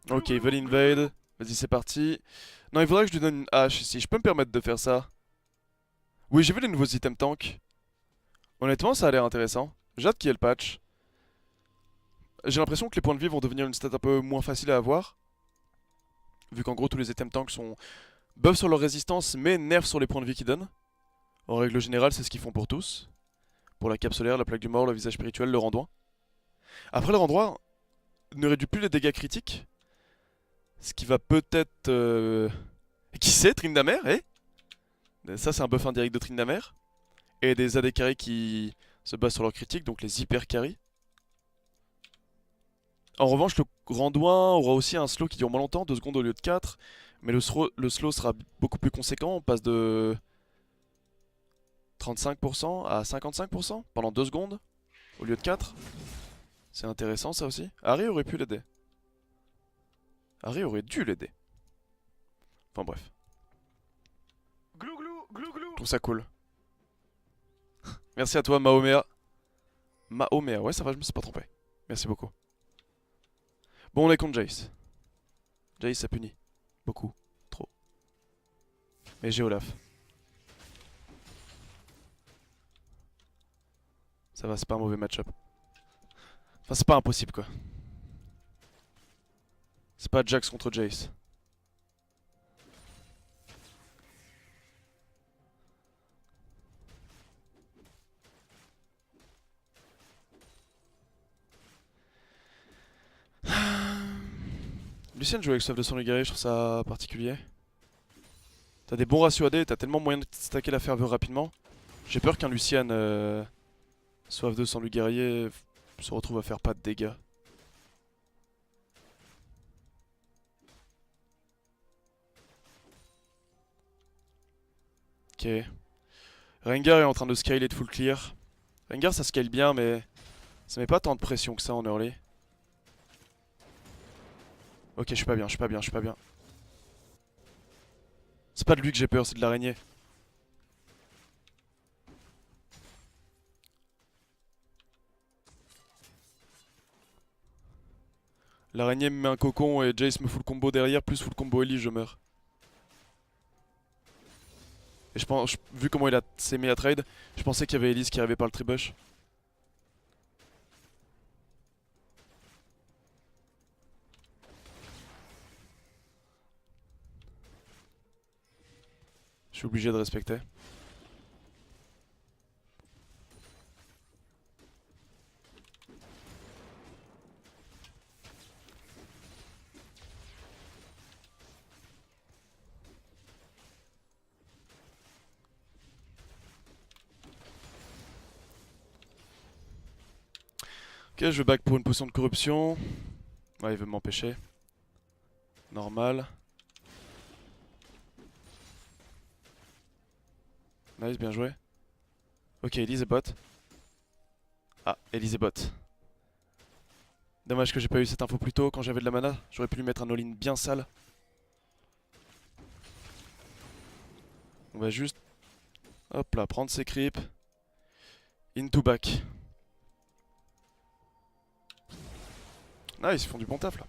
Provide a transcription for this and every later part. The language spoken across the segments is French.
Ok, ils veulent invade. Vas-y, c'est parti. Non, il faudrait que je lui donne une hache ici. Je peux me permettre de faire ça. Oui, j'ai vu les nouveaux items tank. Honnêtement, ça a l'air intéressant. J'ai hâte qu'il y ait le patch. J'ai l'impression que les points de vie vont devenir une stat un peu moins facile à avoir. Vu qu'en gros, tous les items tanks sont buff sur leur résistance, mais nerfs sur les points de vie qu'ils donnent. En règle générale, c'est ce qu'ils font pour tous. Pour la cape solaire, la plaque du mort, le visage spirituel, le rendoin. Après, le rendoin ne réduit plus les dégâts critiques. Ce qui va peut-être... Qui sait, Tryndamere, ça, c'est un buff indirect de Tryndamere. Et des AD carry qui se basent sur leur critique, donc les hyper carry. En revanche, le Randoin aura aussi un slow qui dure moins longtemps, 2 secondes au lieu de 4. Mais le slow sera beaucoup plus conséquent, on passe de 35% à 55% pendant 2 secondes au lieu de 4. C'est intéressant ça aussi. Harry aurait pu l'aider. Harry aurait dû l'aider. Enfin bref, Glou glou, glou je glou. trouve ça cool. Merci à toi Mahomea. Mahomea, ouais ça va, je me suis pas trompé. Merci beaucoup. Bon, on est contre Jace. Jace ça punit. Beaucoup. Trop. Mais j'ai Olaf. Ça va, c'est pas un mauvais match-up. Enfin, c'est pas impossible quoi. C'est pas Jax contre Jace. Lucien joue avec soif de sang le guerrier, je trouve ça particulier. T'as des bons ratios AD, t'as tellement moyen de stacker la ferveur rapidement. J'ai peur qu'un Lucian soif de sang du guerrier se retrouve à faire pas de dégâts. Ok. Rengar est en train de scaler de full clear. Rengar ça scale bien mais ça met pas tant de pression que ça en early. Ok, je suis pas bien, je suis pas bien, je suis pas bien. C'est pas de lui que j'ai peur, c'est de l'araignée. L'araignée me met un cocon et Jace me fout le combo derrière, plus full combo Ellie, je meurs. Et je pense, vu comment il a s'aimé à trade, je pensais qu'il y avait Elise qui arrivait par le tribush. Je suis obligé de respecter. Ok, je back pour une potion de corruption. Ouais, il veut m'empêcher. Normal. Nice, bien joué. Ok, Elise est bot. Ah, Elise est bot. Dommage que j'ai pas eu cette info plus tôt quand j'avais de la mana. J'aurais pu lui mettre un all-in bien sale. On va juste, hop là, prendre ses creeps. Into back. Nice, ils font du bon taf là.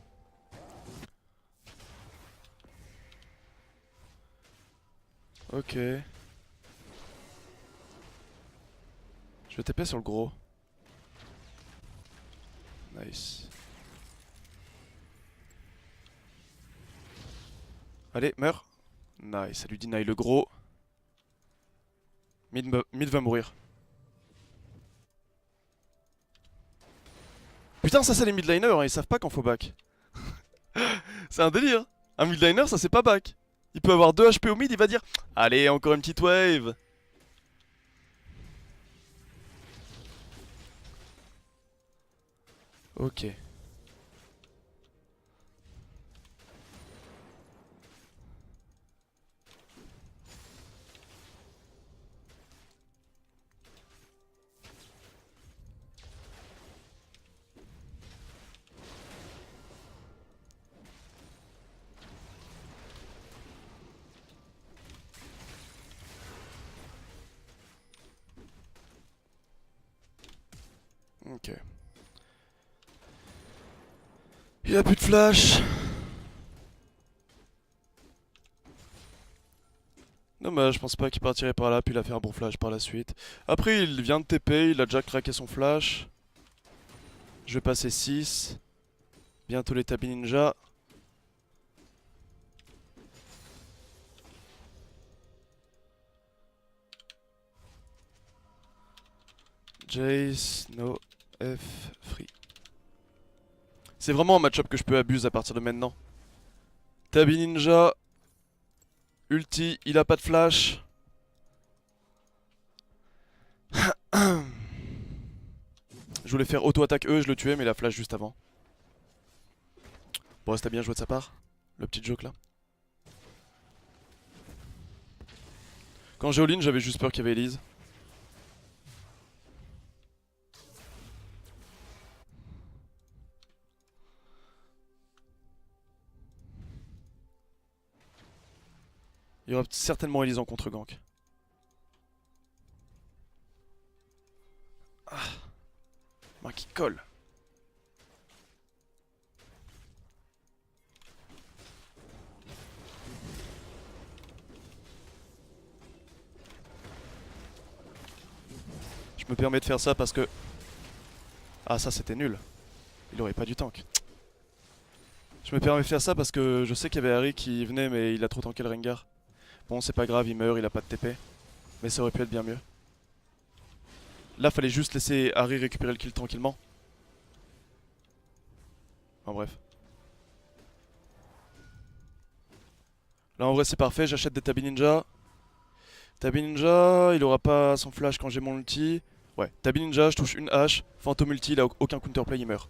Ok. Je vais TP sur le gros. Nice. Allez, meurs. Nice, ça lui deny le gros. Mid va mourir. Putain, ça c'est les midliners, hein, ils savent pas quand faut back. C'est un délire. Un midliner, ça c'est pas back. Il peut avoir 2 HP au mid, il va dire allez, encore une petite wave. Ok. Ok. Il a plus de flash. dommage, je pense pas qu'il partirait par là, puis il a fait un bon flash par la suite. Après, il vient de TP, il a déjà craqué son flash. Je vais passer 6. Bientôt les Tabi Ninja. Jace, no, F, free. C'est vraiment un match-up que je peux abuser à partir de maintenant. Tabi Ninja. Ulti, il a pas de flash. Je voulais faire auto-attaque E, je le tuais, mais il a flash juste avant. Bon, c'était bien joué de sa part. Le petit joke là. Quand j'ai all-in, j'avais juste peur qu'il y avait Elise. Il y aura certainement Elise en contre-gank. Ah. Moi qui colle. Je me permets de faire ça parce que... Ah, ça c'était nul. Il aurait pas du tank. Je me permets de faire ça parce que je sais qu'il y avait Harry qui venait, mais il a trop tanké le Rengar. Bon, c'est pas grave, il meurt, il a pas de TP. Mais ça aurait pu être bien mieux. Là, fallait juste laisser Harry récupérer le kill tranquillement. En bref. Là, en vrai, c'est parfait. J'achète des Tabi Ninja. Tabi Ninja, il aura pas son flash quand j'ai mon ulti. Ouais, Tabi Ninja, je touche une hache. Phantom ulti, il a aucun counterplay, il meurt.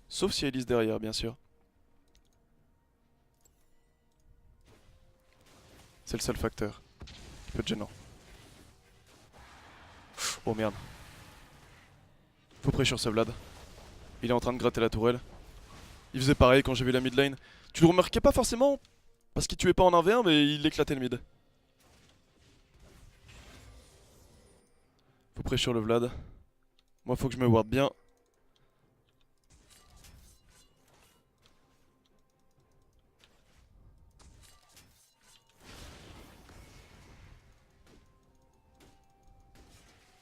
Sauf si Elise derrière, bien sûr. C'est le seul facteur qui peut être gênant. Oh merde. Faut pressure ce Vlad. Il est en train de gratter la tourelle. Il faisait pareil quand j'ai vu la mid lane. Tu le remarquais pas forcément parce qu'il tuait pas en 1v1, mais il éclatait le mid. Faut pressure le Vlad. Moi faut que je me ward bien.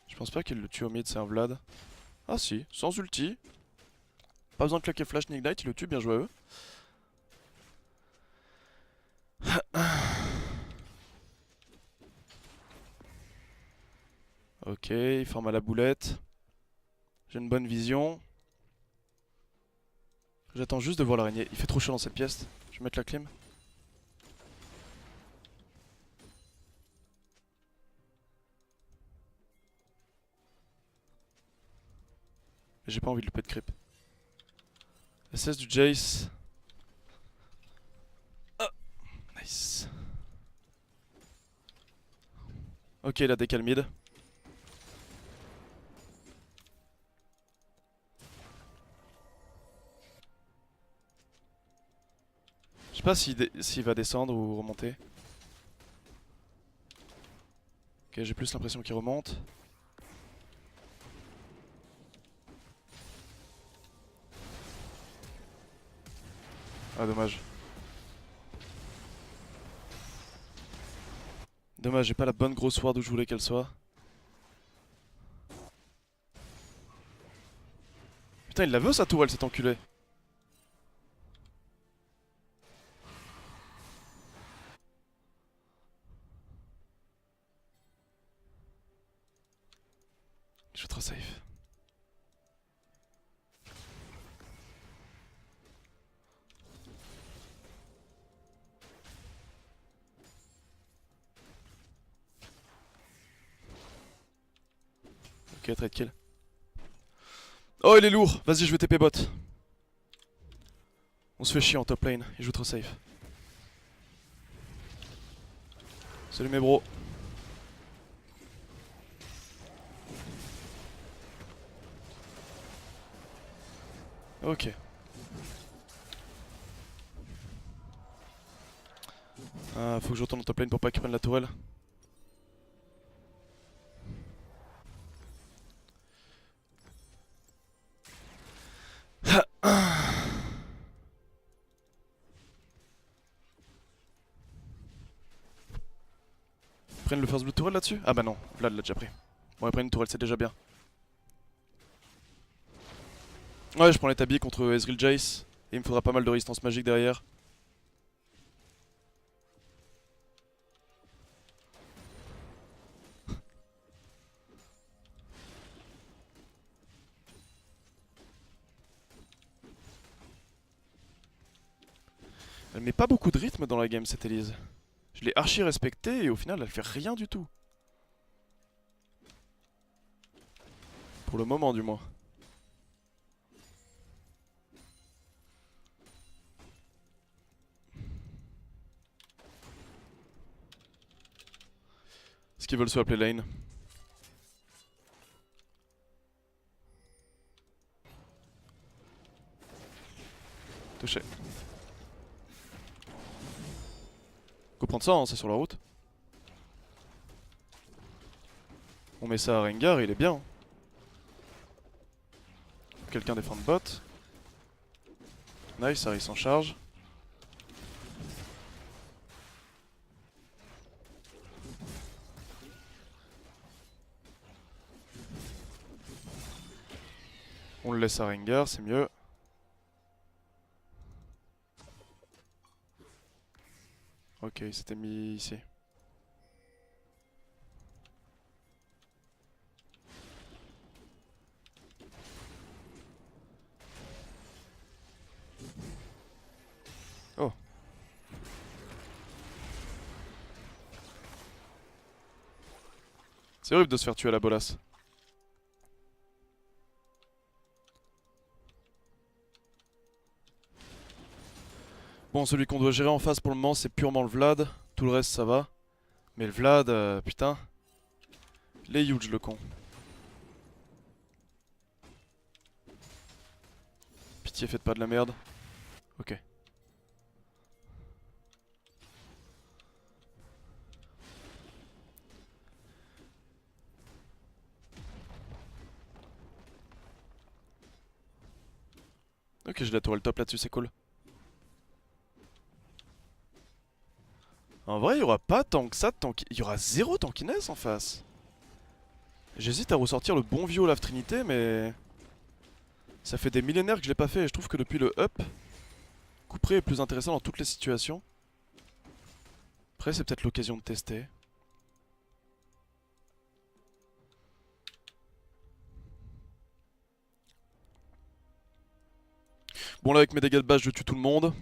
Je pense pas qu'il le tue au mid, c'est un Vlad. Ah si, sans ulti. Pas besoin de claquer flash ni ignite, il le tue, bien joué à eux. Ok, il forme à la boulette. J'ai une bonne vision. J'attends juste de voir l'araignée. Il fait trop chaud dans cette pièce. Je vais mettre la clim. J'ai pas envie de louper de creep. SS du Jace. Ah, nice. Ok, il a décalé mid. Je sais pas s'il va descendre ou remonter. Ok, j'ai plus l'impression qu'il remonte. Ah, dommage. Dommage, j'ai pas la bonne grosse ward où je voulais qu'elle soit. Putain, il la veut sa tourelle, cet enculé. Je suis trop safe. Ok, trade kill. Oh, il est lourd. Vas-y, je vais TP bot. On se fait chier en top lane. Il joue trop safe. Salut mes bros. Ok. Ah, faut que je retourne en top lane pour pas qu'il prenne la tourelle. prennent le first blood tourelle là-dessus? Ah bah non, Vlad l'a déjà pris. Bon, ils prennent une tourelle, c'est déjà bien. Ouais, je prends les tabis contre Ezreal Jace. Et il me faudra pas mal de résistance magique derrière. Elle met pas beaucoup de rythme dans la game cette Elise. Je l'ai archi respectée et au final elle fait rien du tout. Pour le moment du moins. Est-ce qu'ils veulent se appeler lane? Touché. Faut prendre ça, hein, c'est sur la route. On met ça à Rengar, il est bien. Quelqu'un défend le bot. Nice, Harry s'en charge. On le laisse à Rengar, c'est mieux. Ok, il s'était mis ici. Oh. C'est horrible de se faire tuer à la bolasse. Bon, celui qu'on doit gérer en face pour le moment, c'est purement le Vlad. Tout le reste, ça va. Mais le Vlad, putain. Il est huge, le con. Pitié, faites pas de la merde. Ok. Ok, j'ai la tourelle top là-dessus, c'est cool. En vrai, il y aura pas tant que ça de tank... Il y aura zéro tankiness en face. J'hésite à ressortir le bon vieux Olaf Trinité, mais... Ça fait des millénaires que je l'ai pas fait et je trouve que depuis le up, Couperé est plus intéressant dans toutes les situations. Après, c'est peut-être l'occasion de tester. Bon, là, avec mes dégâts de base, je tue tout le monde.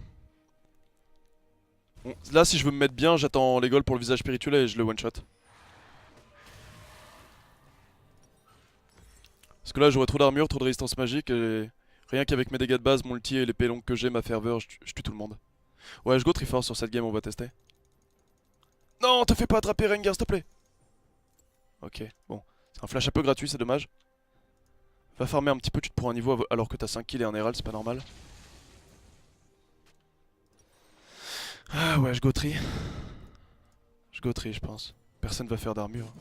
Bon, là, si je veux me mettre bien, j'attends les goals pour le visage spirituel et je le one-shot. Parce que là, j'aurais trop d'armure, trop de résistance magique et... Rien qu'avec mes dégâts de base, mon ulti et l'épée longue que j'ai, ma ferveur, je tue tout le monde. Ouais, je go très fort sur cette game, on va tester. Non, te fais pas attraper Rengar, s'il te plaît. Ok, bon. C'est un flash un peu gratuit, c'est dommage. Va farmer un petit peu, tu te prends un niveau alors que t'as 5 kills et un Herald, c'est pas normal. Ah ouais, je go tri. Je go tri, je pense. Personne va faire d'armure.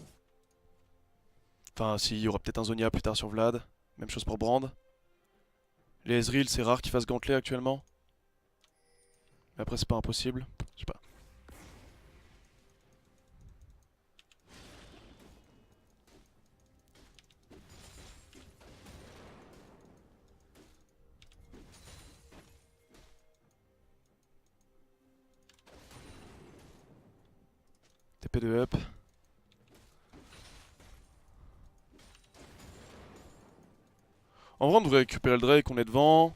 Enfin, si, il y aura peut-être un Zonia plus tard sur Vlad. Même chose pour Brand. Les Ezreal, c'est rare qu'ils fassent ganteler actuellement. Mais après, c'est pas impossible. Je sais pas. TP de up. En vrai, on devrait récupérer le Drake, on est devant.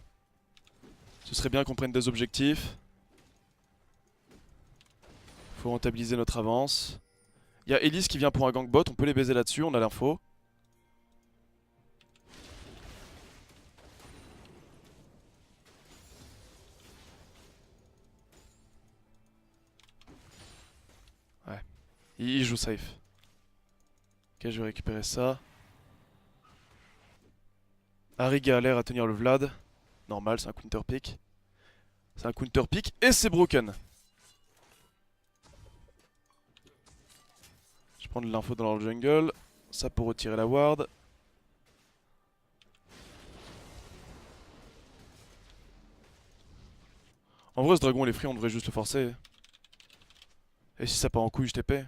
Ce serait bien qu'on prenne des objectifs. Faut rentabiliser notre avance. Il y a Elise qui vient pour un gangbot, on peut les baiser là-dessus, on a l'info. Ouais. Il joue safe. Ok, je vais récupérer ça. Ariga a l'air à tenir le Vlad. Normal, c'est un counter pick. C'est un counter pick et c'est broken. Je prends de l'info dans leur jungle. Ça pour retirer la ward. En vrai, ce dragon il est free, on devrait juste le forcer. Et si ça part en couille, je TP.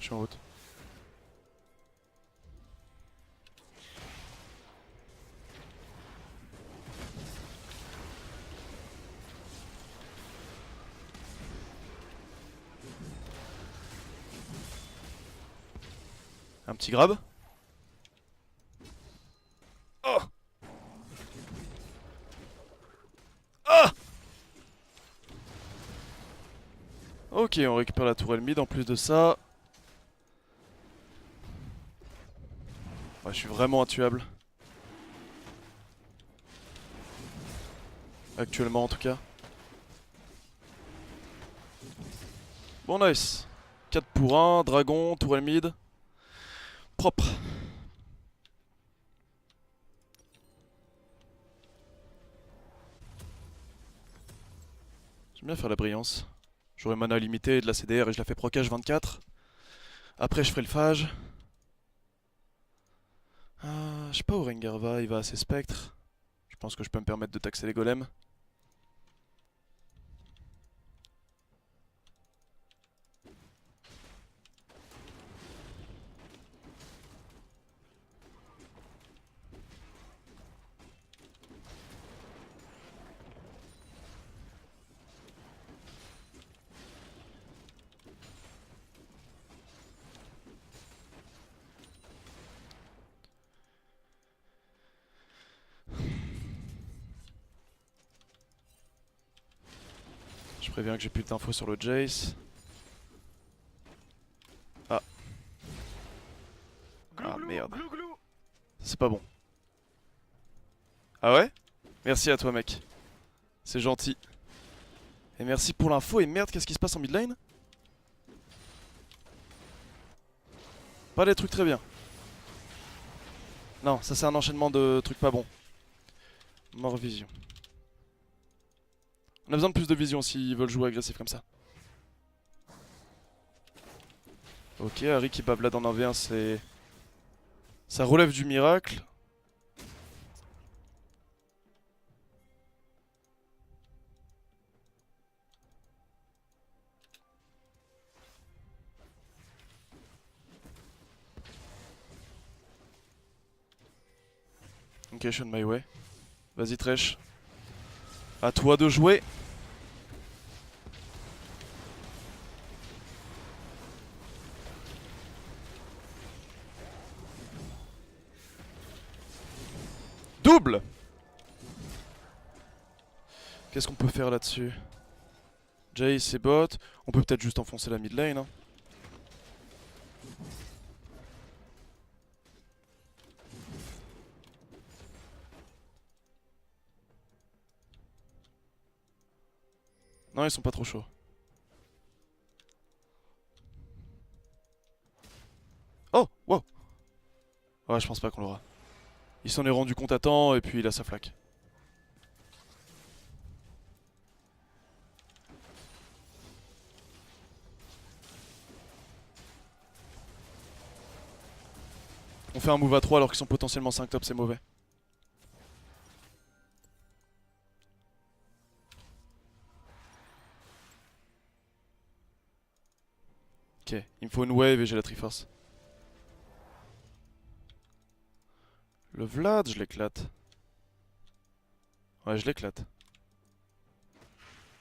Je suis en route. Un petit grab. Oh! Ah! Ok, on récupère la tourelle mid en plus de ça. Ouais, je suis vraiment intuable. Actuellement en tout cas. Bon nice. 4 pour 1, dragon, tourelle mid. Propre. J'aime bien faire la brillance. J'aurai mana limité et de la CDR et je la fais proc H24. Après je ferai le phage. Je sais pas où Rengar va, il va à ses spectres. Je pense que je peux me permettre de taxer les golems. Je préviens que j'ai plus d'infos sur le Jace. Ah. Glou Ah glou, merde. glou glou. C'est pas bon. Ah ouais? Merci à toi mec. C'est gentil. Et merci pour l'info et merde qu'est-ce qui se passe en mid lane? Pas des trucs très bien. Non, ça c'est un enchaînement de trucs pas bons. Mort vision. On a besoin de plus de vision s'ils veulent jouer agressif comme ça. Ok, Harry qui bat Vlad en 1v1 c'est... Ça relève du miracle. Ok, je suis on my way. Vas-y Tresh. À toi de jouer. Double! Qu'est-ce qu'on peut faire là-dessus? Jace et bot. On peut peut-être juste enfoncer la mid lane. Hein. Non, ils sont pas trop chauds. Oh, wow. Ouais, je pense pas qu'on l'aura. Il s'en est rendu compte à temps et puis il a sa flaque. On fait un move à 3 alors qu'ils sont potentiellement 5 top, c'est mauvais. Ok, il me faut une wave et j'ai la Triforce. Le Vlad, je l'éclate. Ouais, je l'éclate.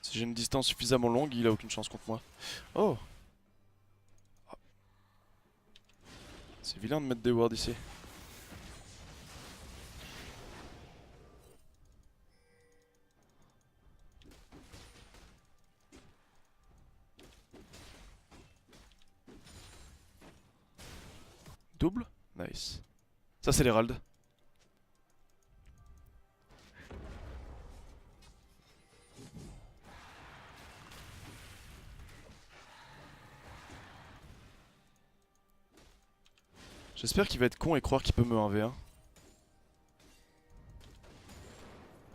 Si j'ai une distance suffisamment longue, il a aucune chance contre moi. Oh! C'est vilain de mettre des wards ici. Double? Nice. Ça, c'est l'Herald. J'espère qu'il va être con et croire qu'il peut me 1v1.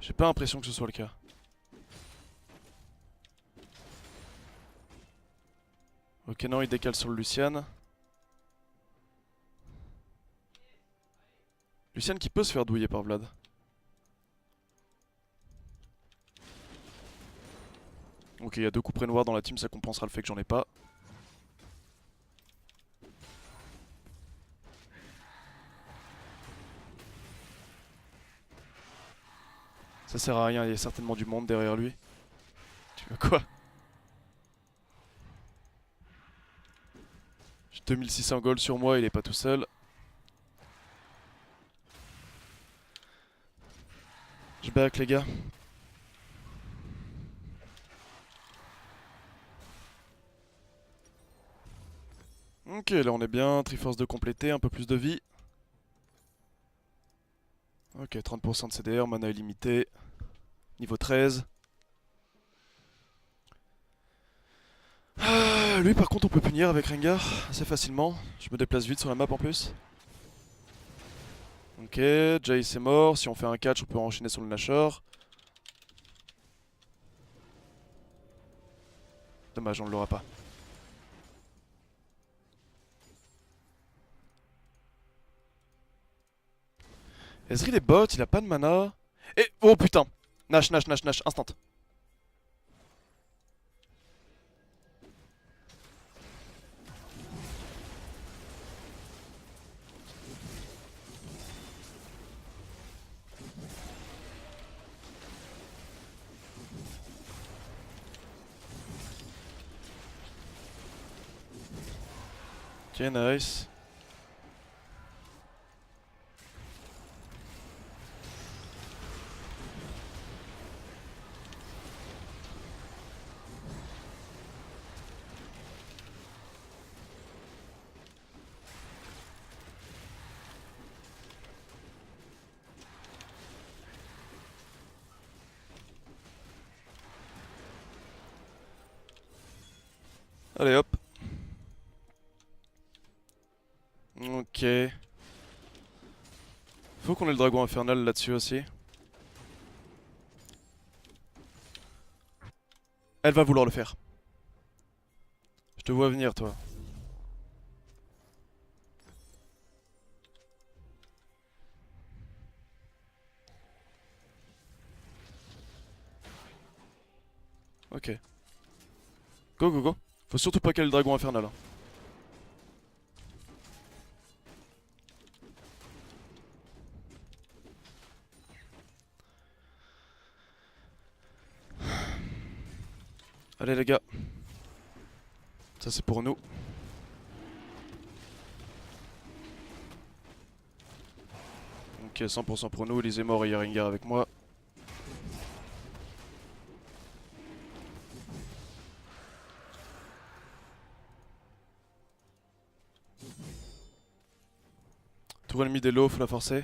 J'ai pas l'impression que ce soit le cas. Ok, non, il décale sur le Lucian. Lucian qui peut se faire douiller par Vlad. Ok, il y a 2 coups près noirs dans la team, ça compensera le fait que j'en ai pas. Ça sert à rien, il y a certainement du monde derrière lui. Tu veux quoi? J'ai 2600 gold sur moi, il est pas tout seul. Je back les gars. Ok, là on est bien, Triforce de compléter, un peu plus de vie. Ok, 30% de CDR, mana illimité. Niveau 13. Lui par contre on peut punir avec Rengar assez facilement. Je me déplace vite sur la map en plus. Ok, Jace est mort. Si on fait un catch on peut enchaîner sur le Nashor. Dommage, on ne l'aura pas. Ezreal est bot, il a pas de mana. Et oh putain. Nash, Nash, Nash, Nash, instant. Ok, nice. Allez hop. Ok. Faut qu'on ait le dragon infernal là-dessus aussi. Elle va vouloir le faire. Je te vois venir toi. Ok. Go go go. Faut surtout pas qu'elle ait le dragon infernal. Hein. Allez les gars. Ça c'est pour nous. Ok, 100% pour nous. Elise est mort et Yaringar avec moi. Tour ennemi des low, faut la forcer.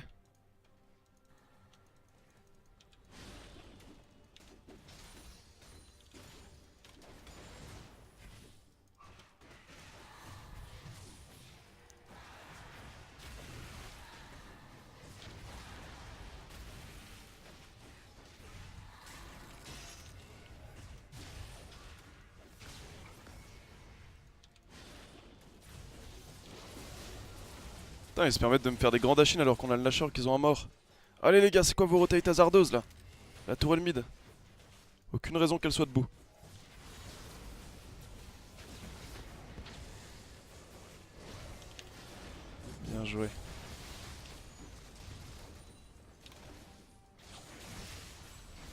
Putain, ils se permettent de me faire des grands dashins alors qu'on a le Nashor qu'ils ont à mort. Allez les gars, c'est quoi vos rotates hasardeuses là? La tour mid. Aucune raison qu'elle soit debout. Bien joué.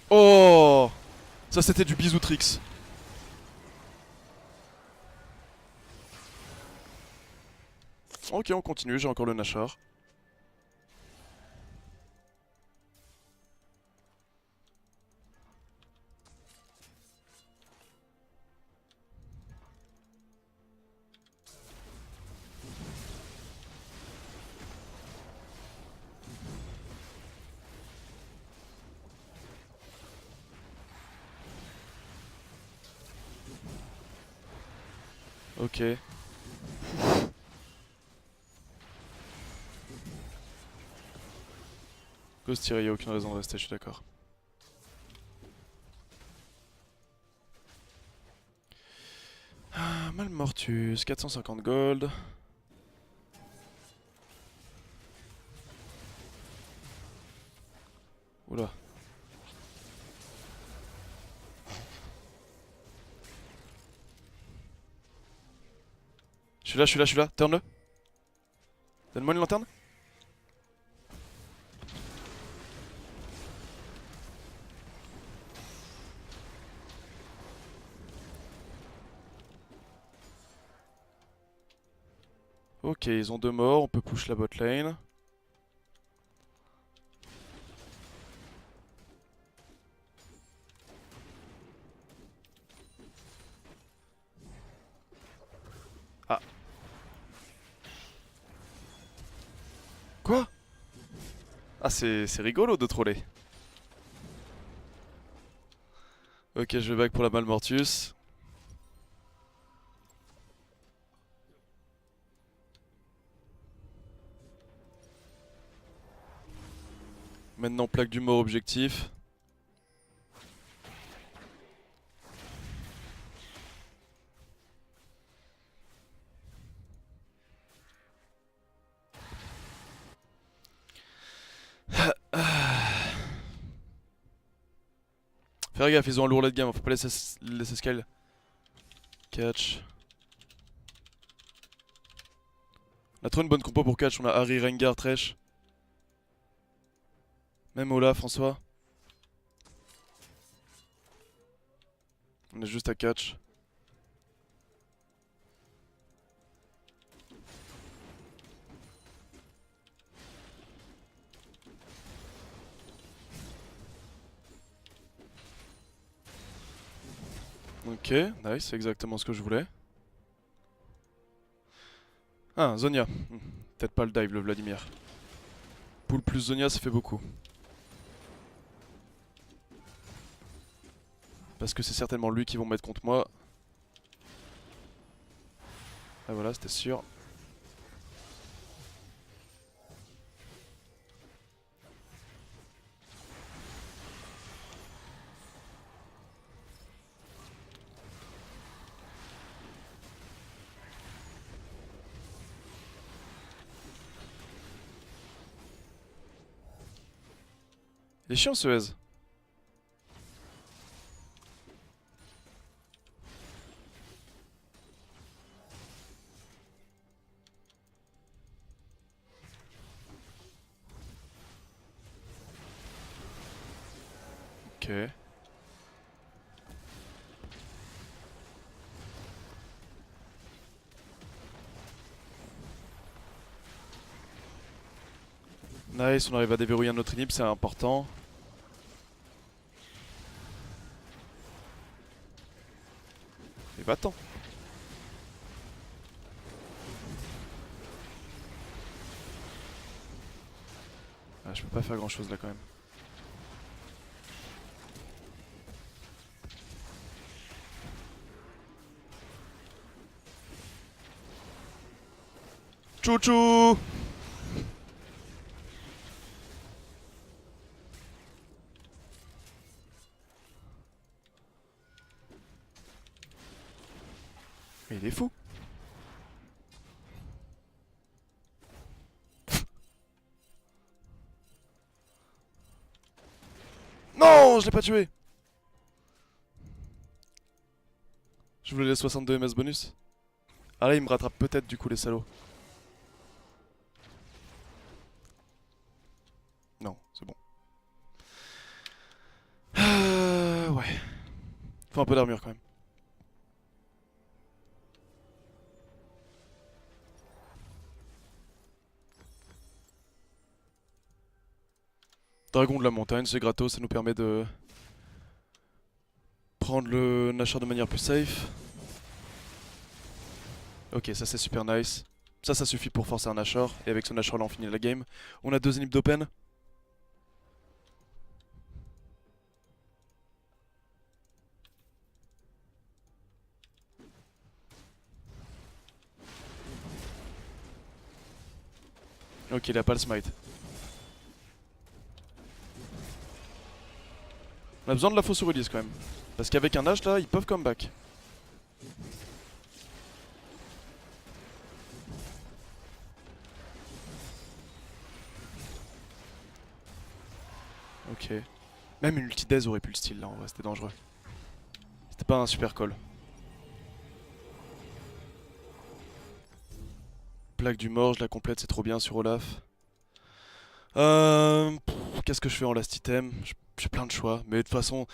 Oh! Ça c'était du bisoutrix. Ok, on continue, j'ai encore le Nashor. Ok. Ghost Tyria, aucune raison de rester, je suis d'accord. Ah, Malmortus, 450 gold. Oula. Je suis là, je suis là, je suis là. Turn-le. Donne-moi une lanterne. Ok, ils ont 2 morts, on peut push la bot lane. Ah. Quoi? Ah, c'est rigolo de troller. Ok, je vais back pour la Malmortius. Maintenant, plaque du mort objectif. Faire gaffe, ils ont un lourd late game, faut pas laisser scale. Catch. On a trop une bonne compo pour catch, on a Harry, Rengar, Thresh. Même Olaf, François. On est juste à catch. Ok, nice, c'est exactement ce que je voulais. Ah, Zonia. Peut-être pas le dive, le Vladimir. Pool plus Zonia, ça fait beaucoup. Parce que c'est certainement lui qui vont mettre contre moi. Ah voilà, c'était sûr. Il est chiant ce Ez. Ok. Nice, on arrive à déverrouiller un autre inhib, c'est important. Et va-t'en. Ah, je peux pas faire grand chose là quand même. Chouchou! Mais il est fou. Non, je l'ai pas tué. Je voulais les 62 MS bonus. Ah là, il me rattrape peut-être du coup les salauds. Non, c'est bon. Ouais. Faut un peu d'armure quand même. Dragon de la montagne, c'est gratos, ça nous permet de prendre le Nashor de manière plus safe. Ok, ça c'est super nice. Ça suffit pour forcer un Nashor. Et avec ce Nashor là, on finit la game. On a 2 inhibs d'open. Ok, il a pas le smite. On a besoin de la fausse release quand même. Parce qu'avec un H là, ils peuvent comeback. Ok. Même une ulti Daze aurait pu le style là en vrai, c'était dangereux. C'était pas un super call. Plaque du mort, je la complète, c'est trop bien sur Olaf. Qu'est-ce que je fais en last item? J'ai plein de choix, mais de toute façon,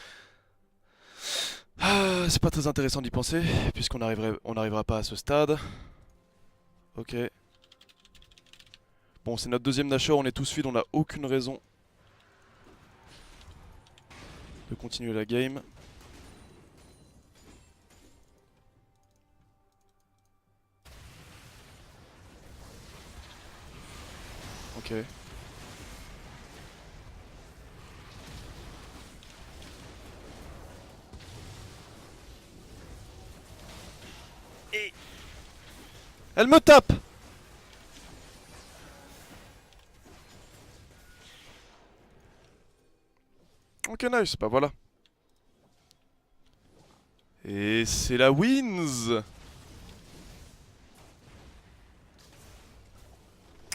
c'est pas très intéressant d'y penser, puisqu'on on n'arrivera pas à ce stade. Ok. Bon, c'est notre deuxième Nashor, on est tous feed, on a aucune raison de continuer la game. Ok. Et Elle me tape! Ok, nice, bah voilà. Et c'est la wins!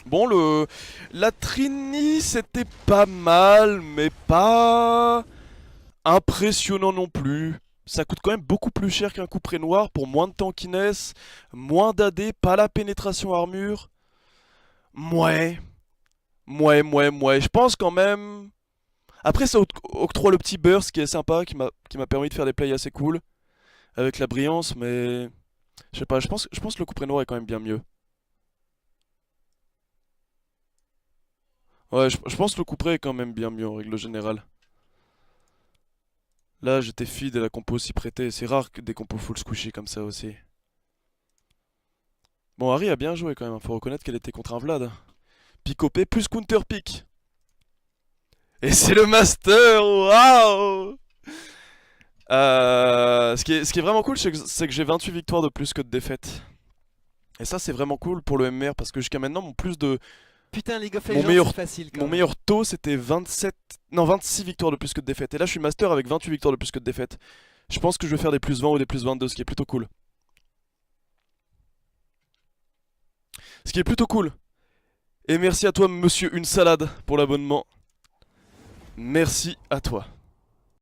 Bon, la Trini, c'était pas mal, mais pas impressionnant non plus. Ça coûte quand même beaucoup plus cher qu'un couperet noir pour moins de tankiness, moins d'AD, pas la pénétration armure. Mouais, mouais. Je pense quand même. Après, ça octroie le petit burst qui est sympa, qui m'a permis de faire des plays assez cool avec la brillance, mais je sais pas. Je pense que le couperet noir est quand même bien mieux. Ouais, je pense que le couperet est quand même bien mieux en règle générale. Là, j'étais feed et la compo s'y prêtait. C'est rare que des compos full squishy comme ça aussi. Bon, Harry a bien joué quand même. Faut reconnaître qu'elle était contre un Vlad. Pick OP plus counter pick. Et c'est le master. Waouh. Ce qui est vraiment cool, c'est que j'ai 28 victoires de plus que de défaites. Et ça, c'est vraiment cool pour le MMR parce que jusqu'à maintenant, Putain, League of Mon Legends, meilleur- c'est facile quand mon même. meilleur taux, c'était 27. Non, 26 victoires de plus que de défaites. Et là, je suis master avec 28 victoires de plus que de défaites. Je pense que je vais faire des plus 20 ou des plus 22, ce qui est plutôt cool. Ce qui est plutôt cool. Et merci à toi, monsieur Une Salade, pour l'abonnement. Merci à toi.